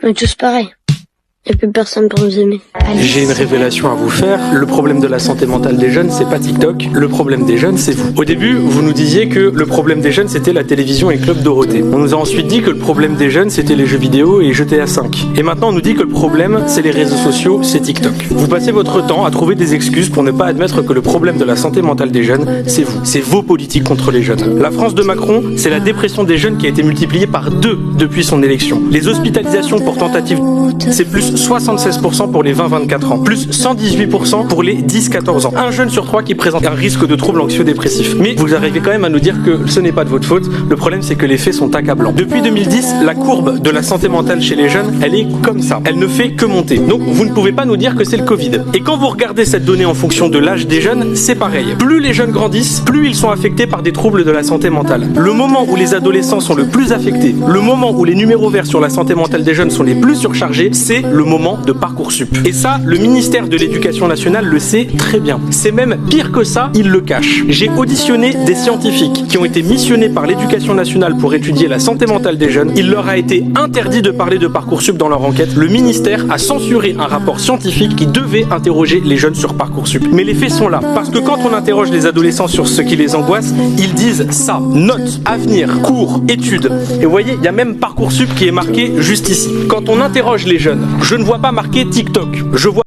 On est tous pareils. Il n'y a plus personne pour nous aimer. J'ai une révélation à vous faire. Le problème de la santé mentale des jeunes, c'est pas TikTok. Le problème des jeunes, c'est vous. Au début, vous nous disiez que le problème des jeunes, c'était la télévision et Club Dorothée. On nous a ensuite dit que le problème des jeunes, c'était les jeux vidéo et GTA 5. Et maintenant, on nous dit que le problème, c'est les réseaux sociaux, c'est TikTok. Vous passez votre temps à trouver des excuses pour ne pas admettre que le problème de la santé mentale des jeunes, c'est vous. C'est vos politiques contre les jeunes. La France de Macron, c'est la dépression des jeunes qui a été multipliée par 2 depuis son élection. Les hospitalisations pour tentative, c'est plus 76% pour les 20-24 ans, plus 118% pour les 10-14 ans. Un jeune sur 3 qui présente un risque de troubles anxio-dépressifs. Mais vous arrivez quand même à nous dire que ce n'est pas de votre faute. Le problème, c'est que les faits sont accablants. Depuis 2010, la courbe de la santé mentale chez les jeunes, elle est comme ça. Elle ne fait que monter. Donc, vous ne pouvez pas nous dire que c'est le Covid. Et quand vous regardez cette donnée en fonction de l'âge des jeunes, c'est pareil. Plus les jeunes grandissent, plus ils sont affectés par des troubles de la santé mentale. Le moment où les adolescents sont le plus affectés, le moment où les numéros verts sur la santé mentale des jeunes sont les plus surchargés, c'est le moment de Parcoursup. Et ça, le ministère de l'Éducation nationale le sait très bien. C'est même pire que ça, il le cache. J'ai auditionné des scientifiques qui ont été missionnés par l'Éducation nationale pour étudier la santé mentale des jeunes. Il leur a été interdit de parler de Parcoursup dans leur enquête. Le ministère a censuré un rapport scientifique qui devait interroger les jeunes sur Parcoursup. Mais les faits sont là. Parce que quand on interroge les adolescents sur ce qui les angoisse, ils disent ça. Notes, avenir, cours, études. Et vous voyez, il y a même Parcoursup qui est marqué juste ici. Quand on interroge les jeunes, je ne vois pas marqué TikTok. Je vois